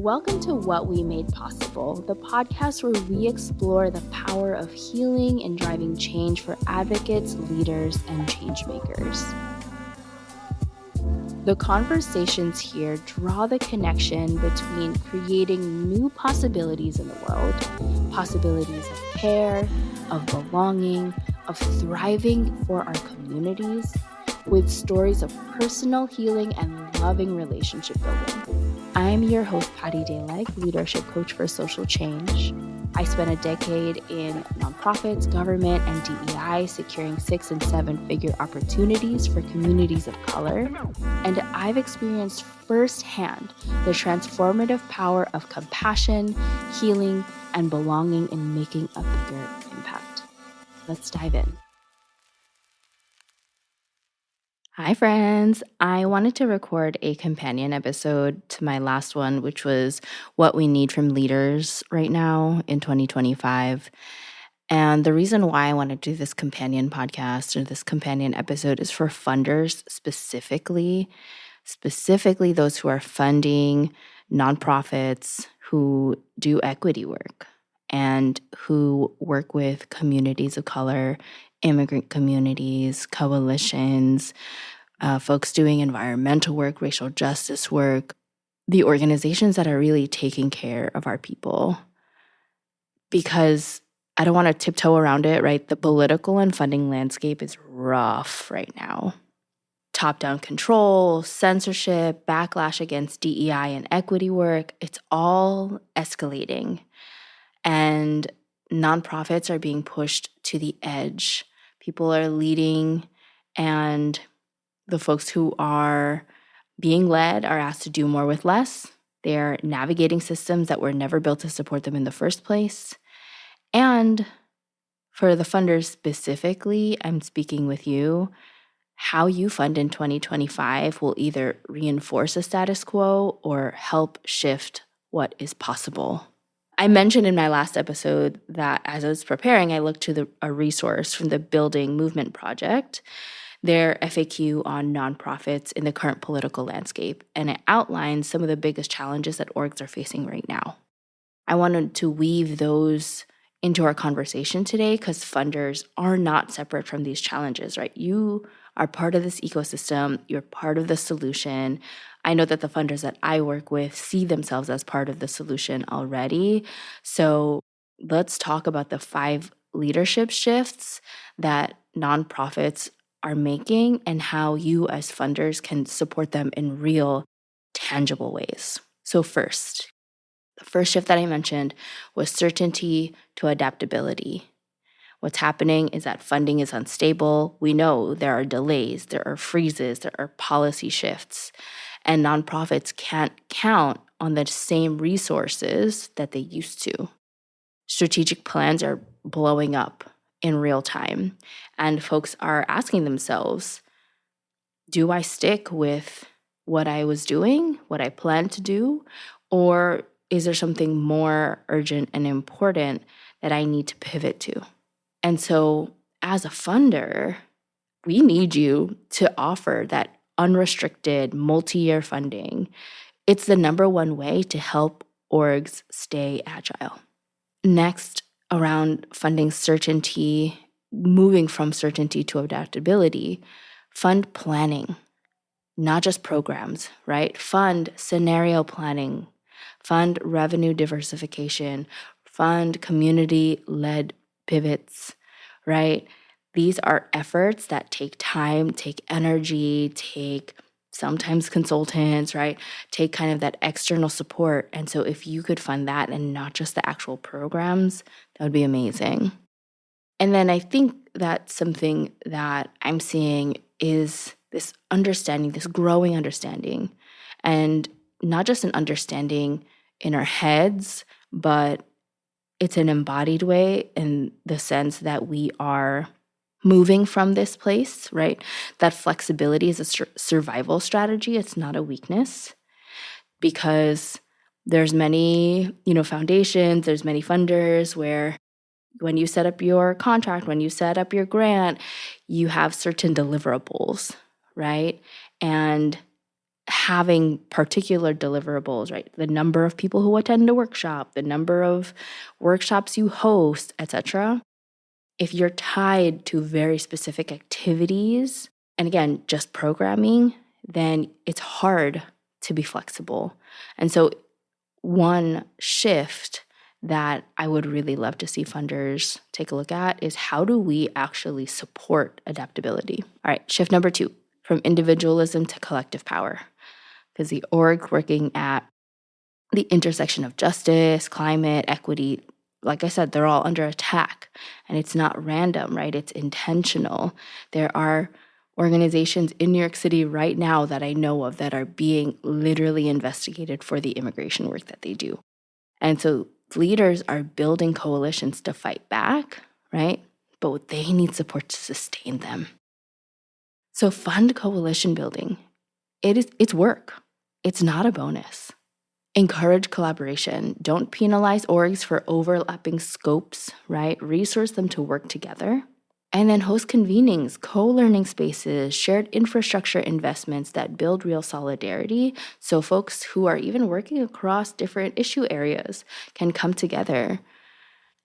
Welcome to What We Made Possible, the podcast where we explore the power of healing and driving change for advocates, leaders, and change makers. The conversations here draw the connection between creating new possibilities in the world, possibilities of care, of belonging, of thriving for our communities, with stories of personal healing and loving relationship building. I'm your host, Patty Dayleg, leadership coach for social change. I spent a decade in nonprofits, government, and DEI, securing 6- and 7-figure opportunities for communities of color. And I've experienced firsthand the transformative power of compassion, healing, and belonging in making a bigger impact. Let's dive in. Hi, friends. I wanted to record a companion episode to my last one, which was what we need from leaders right now in 2025. And the reason why I want to do this companion podcast or this companion episode is for funders specifically those who are funding nonprofits who do equity work and who work with communities of color, immigrant communities, coalitions, folks doing environmental work, racial justice work, the organizations that are really taking care of our people. Because I don't want to tiptoe around it, right? The political and funding landscape is rough right now. Top-down control, censorship, backlash against DEI and equity work, it's all escalating. And nonprofits are being pushed to the edge. People are leading, and the folks who are being led are asked to do more with less. They're navigating systems that were never built to support them in the first place. And for the funders specifically, I'm speaking with you. How you fund in 2025 will either reinforce a status quo or help shift what is possible. I mentioned in my last episode that as I was preparing, I looked to a resource from the Building Movement Project, their FAQ on nonprofits in the current political landscape, and it outlines some of the biggest challenges that orgs are facing right now. I wanted to weave those into our conversation today because funders are not separate from these challenges, right? You are part of this ecosystem. You're part of the solution. I know that the funders that I work with see themselves as part of the solution already. So let's talk about the 5 leadership shifts that nonprofits are making and how you as funders can support them in real, tangible ways. So first, the first shift that I mentioned was certainty to adaptability. What's happening is that funding is unstable. We know there are delays, there are freezes, there are policy shifts, and nonprofits can't count on the same resources that they used to. Strategic plans are blowing up in real time, and folks are asking themselves, do I stick with what I was doing, what I planned to do, or is there something more urgent and important that I need to pivot to? And so as a funder, we need you to offer that unrestricted multi-year funding. It's the number one way to help orgs stay agile. Next, around funding certainty, moving from certainty to adaptability, fund planning, not just programs, right? Fund scenario planning, fund revenue diversification, fund community-led pivots, right? These are efforts that take time, take energy, take sometimes consultants, right? Take kind of that external support. And so if you could fund that and not just the actual programs, that would be amazing. And then I think that something that I'm seeing is this understanding, this growing understanding, and not just an understanding in our heads, but it's an embodied way in the sense that we are moving from this place, right? That flexibility is a survival strategy. It's not a weakness, because there's many, foundations, there's many funders where when you set up your contract, when you set up your grant, you have certain deliverables, right? And having particular deliverables, right? The number of people who attend a workshop, the number of workshops you host, etc. If you're tied to very specific activities, and again, just programming, then it's hard to be flexible. And so one shift that I would really love to see funders take a look at is how do we actually support adaptability? All right, shift number 2, from individualism to collective power. Because the org working at the intersection of justice, climate, equity, like I said, they're all under attack. And it's not random, right? It's intentional. There are organizations in New York City right now that I know of that are being literally investigated for the immigration work that they do. And so leaders are building coalitions to fight back, right? But they need support to sustain them. So fund coalition building. It's work. It's not a bonus. Encourage collaboration. Don't penalize orgs for overlapping scopes, right? Resource them to work together. And then host convenings, co-learning spaces, shared infrastructure investments that build real solidarity so folks who are even working across different issue areas can come together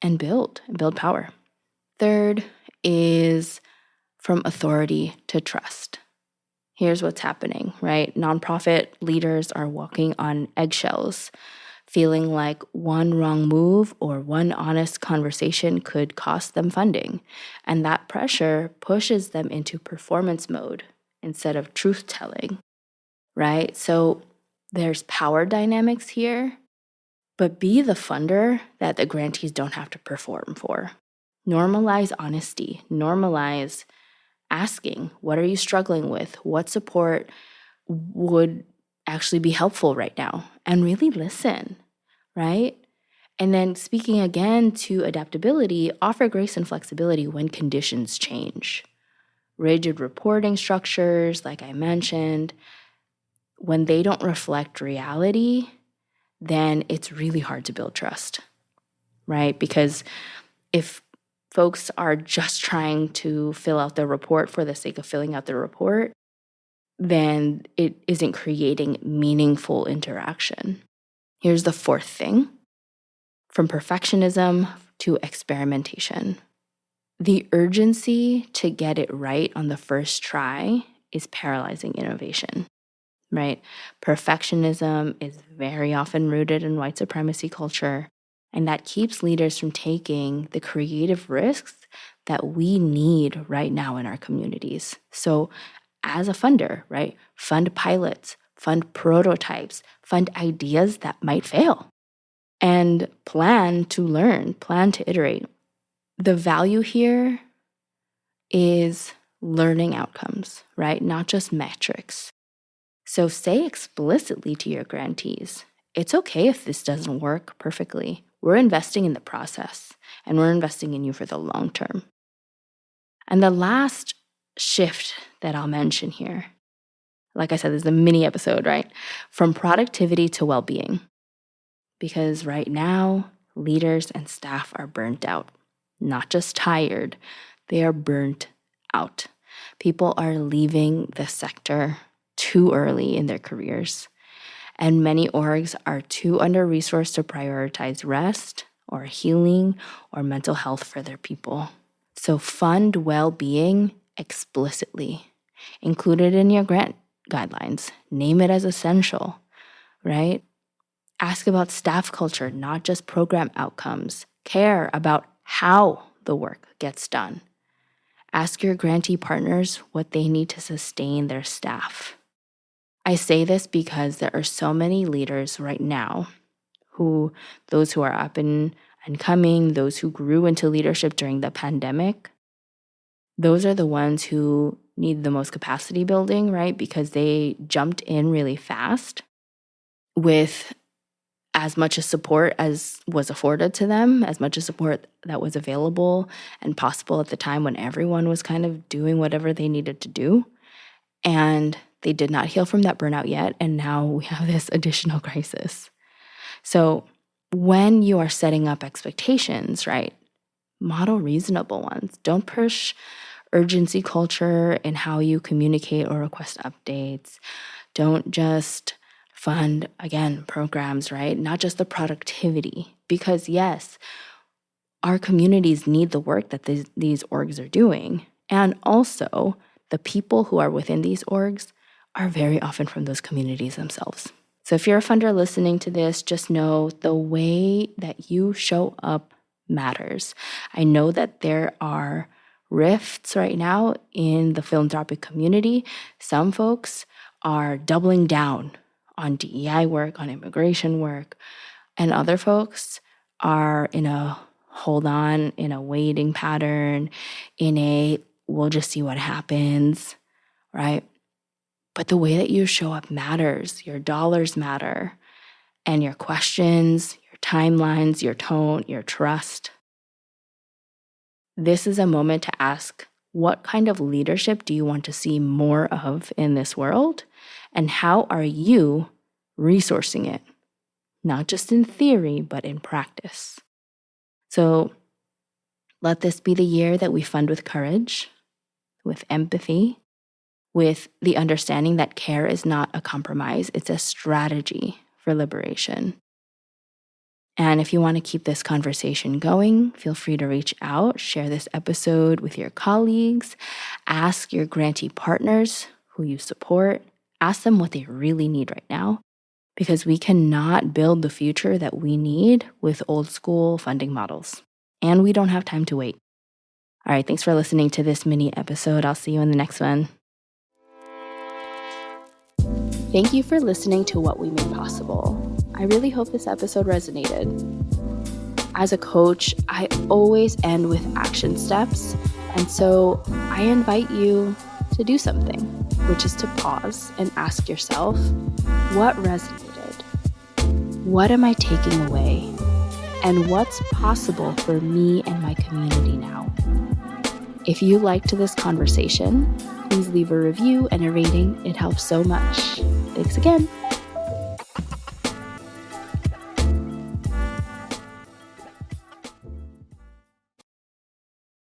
and build power. Third is from authority to trust. Here's what's happening, right? Nonprofit leaders are walking on eggshells, feeling like one wrong move or one honest conversation could cost them funding. And that pressure pushes them into performance mode instead of truth-telling, right? So there's power dynamics here, but be the funder that the grantees don't have to perform for. Normalize honesty, normalize asking, what are you struggling with? What support would actually be helpful right now? And really listen, right? And then speaking again to adaptability, offer grace and flexibility when conditions change. Rigid reporting structures, like I mentioned, when they don't reflect reality, then it's really hard to build trust, right? Because if folks are just trying to fill out the report for the sake of filling out the report, then it isn't creating meaningful interaction. Here's the fourth thing, from perfectionism to experimentation. The urgency to get it right on the first try is paralyzing innovation, right? Perfectionism is very often rooted in white supremacy culture, and that keeps leaders from taking the creative risks that we need right now in our communities. So as a funder, right, fund pilots, fund prototypes, fund ideas that might fail, and plan to learn, plan to iterate. The value here is learning outcomes, right? Not just metrics. So say explicitly to your grantees, it's okay if this doesn't work perfectly. We're investing in the process, and we're investing in you for the long term. And the last shift that I'll mention here, like I said, this is a mini episode, right? From productivity to well-being. Because right now, leaders and staff are burnt out. Not just tired, they are burnt out. People are leaving the sector too early in their careers. And many orgs are too under-resourced to prioritize rest or healing or mental health for their people. So fund well-being explicitly. Include it in your grant guidelines. Name it as essential, right? Ask about staff culture, not just program outcomes. Care about how the work gets done. Ask your grantee partners what they need to sustain their staff. I say this because there are so many leaders right now those who are up and coming, those who grew into leadership during the pandemic, those are the ones who need the most capacity building, right? Because they jumped in really fast with as much as support as was afforded to them, as much as support that was available and possible at the time when everyone was kind of doing whatever they needed to do. And they did not heal from that burnout yet. And now we have this additional crisis. So when you are setting up expectations, right, model reasonable ones. Don't push urgency culture in how you communicate or request updates. Don't just fund, again, programs, right? Not just the productivity. Because yes, our communities need the work that these orgs are doing. And also, the people who are within these orgs are very often from those communities themselves. So if you're a funder listening to this, just know the way that you show up matters. I know that there are rifts right now in the philanthropic community. Some folks are doubling down on DEI work, on immigration work, and other folks are in a hold on, in a waiting pattern, in a we'll just see what happens, right? But the way that you show up matters. Your dollars matter, and your questions, your timelines, your tone, your trust. This is a moment to ask, what kind of leadership do you want to see more of in this world? And how are you resourcing it? Not just in theory, but in practice. So let this be the year that we fund with courage, with empathy, with the understanding that care is not a compromise, it's a strategy for liberation. And if you want to keep this conversation going, feel free to reach out, share this episode with your colleagues, ask your grantee partners who you support, ask them what they really need right now, because we cannot build the future that we need with old school funding models. And we don't have time to wait. All right, thanks for listening to this mini episode. I'll see you in the next one. Thank you for listening to What We Made Possible. I really hope this episode resonated. As a coach, I always end with action steps, and so I invite you to do something, which is to pause and ask yourself, what resonated? What am I taking away? And what's possible for me and my community now? If you liked this conversation, please leave a review and a rating. It helps so much. Thanks again.